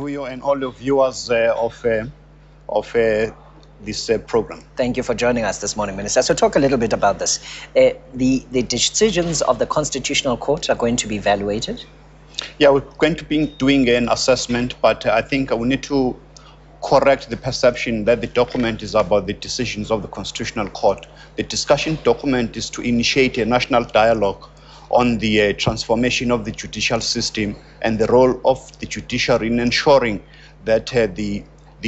You and all the viewers of this program. Thank you for joining us this morning, Minister. So talk a little bit about this. The decisions of the Constitutional Court are going to be evaluated? Yeah, we're going to be doing an assessment, but I think we need to correct the perception that the document is about the decisions of the Constitutional Court. The discussion document is to initiate a national dialogue on the transformation of the judicial system and the role of the judiciary in ensuring that the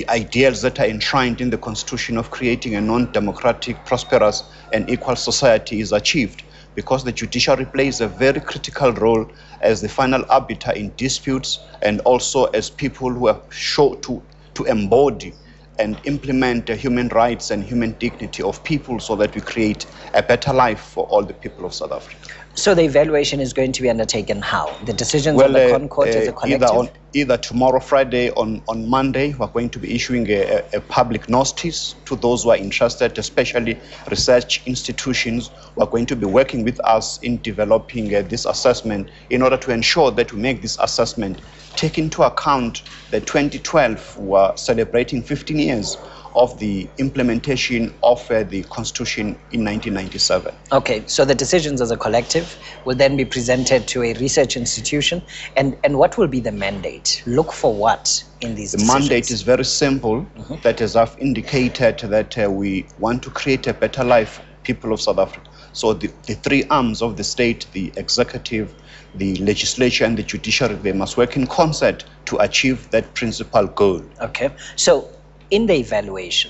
ideals that are enshrined in the Constitution of creating a non-democratic, prosperous, and equal society is achieved, because the judiciary plays a very critical role as the final arbiter in disputes and also as people who are sure to embody and implement the human rights and human dignity of people so that we create a better life for all the people of South Africa. So the evaluation is going to be undertaken how? The decisions of the Con Court as a collective? Either tomorrow, Friday, on Monday, we're going to be issuing a public notice to those who are interested, especially research institutions who are going to be working with us in developing this assessment in order to ensure that we make this assessment take into account that 2012 we're celebrating 15 years of the implementation of the Constitution in 1997. Okay, so the decisions as a collective will then be presented to a research institution, and what will be the mandate? Look for what in these decisions? The mandate is very simple, that as I've indicated, that we want to create a better life for people of South Africa. So the three arms of the state, the executive, the legislature, and the judiciary, they must work in concert to achieve that principal goal. Okay, so in the evaluation,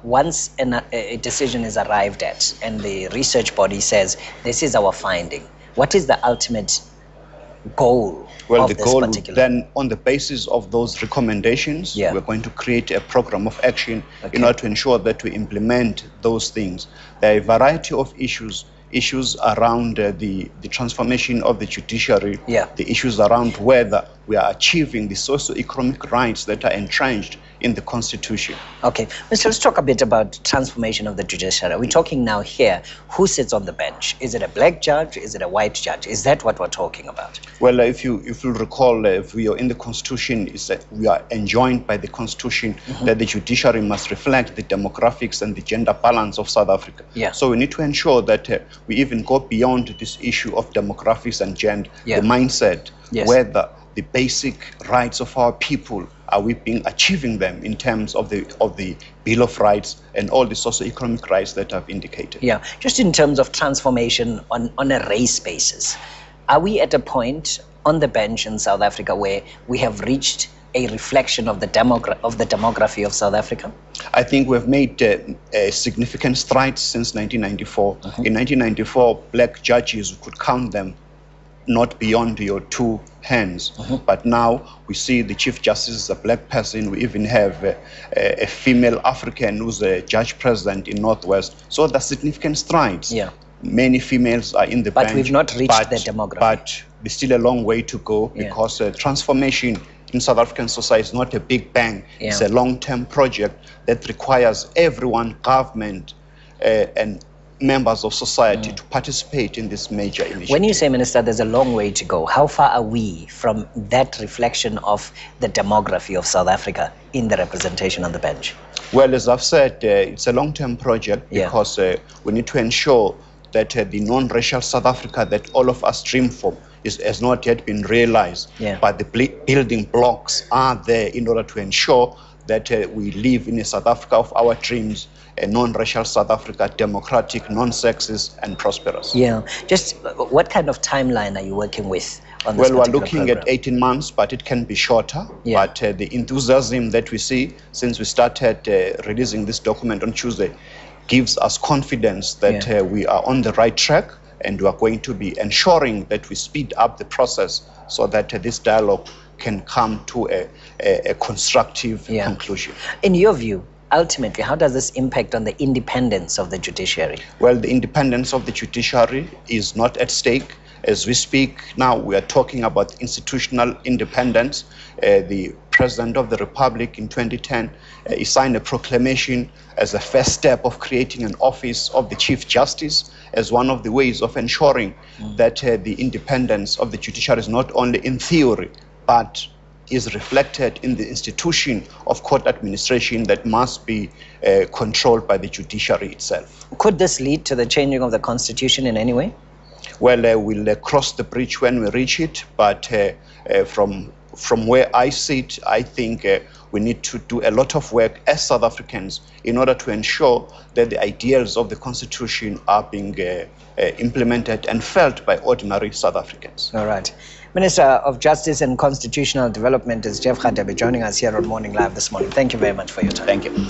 once a decision is arrived at and the research body says, this is our finding, what is the ultimate goal of this particular? Then on the basis of those recommendations, we're going to create a program of action in order to ensure that we implement those things. There are a variety of issues around the transformation of the judiciary, the issues around whether we are achieving the socio-economic rights that are entrenched in the Constitution. Okay, let's talk a bit about transformation of the judiciary. We're talking now here, who sits on the bench? Is it a black judge? Is it a white judge? Is that what we're talking about? Well, if you recall, if we are in the Constitution, is that we are enjoined by the Constitution that the judiciary must reflect the demographics and the gender balance of South Africa. So we need to ensure that we even go beyond this issue of demographics and gender, the mindset, whether the basic rights of our people, are we achieving them in terms of the Bill of Rights and all the socio-economic rights that I've indicated. Yeah, just in terms of transformation on a race basis, are we at a point on the bench in South Africa where we have reached a reflection of the demography of South Africa? I think we've made significant strides since 1994. In 1994, black judges could count them not beyond your two hands. But now we see the Chief Justice is a black person. We even have a female African who's a judge president in Northwest. So there's significant strides. Many females are in the bench. But we've not reached the demography. But there's still a long way to go, because transformation in South African society is not a big bang. It's a long-term project that requires everyone, government, and members of society to participate in this major initiative. When you say, Minister, there's a long way to go, how far are we from that reflection of the demography of South Africa in the representation on the bench? Well, as I've said, it's a long-term project, because we need to ensure that the non-racial South Africa that all of us dream for has not yet been realized. But the building blocks are there in order to ensure that we live in a South Africa of our dreams, a non-racial South Africa, democratic, non-sexist, and prosperous. Just what kind of timeline are you working with on this? Well, we're looking at 18 months, but it can be shorter. But the enthusiasm that we see since we started releasing this document on Tuesday gives us confidence that we are on the right track, and we are going to be ensuring that we speed up the process so that this dialogue can come to a constructive conclusion. In your view, ultimately, how does this impact on the independence of the judiciary? Well, the independence of the judiciary is not at stake. As we speak now, we are talking about institutional independence. The President of the Republic in 2010 he signed a proclamation as a first step of creating an office of the Chief Justice as one of the ways of ensuring that the independence of the judiciary is not only in theory, but is reflected in the institution of court administration that must be controlled by the judiciary itself. Could this lead to the changing of the constitution in any way? Well, we'll cross the bridge when we reach it, but from where I sit, I think we need to do a lot of work as South Africans in order to ensure that the ideals of the Constitution are being implemented and felt by ordinary South Africans. All right. Minister of Justice and Constitutional Development is Jeff Radebe joining us here on Morning Live this morning. Thank you very much for your time. Thank you.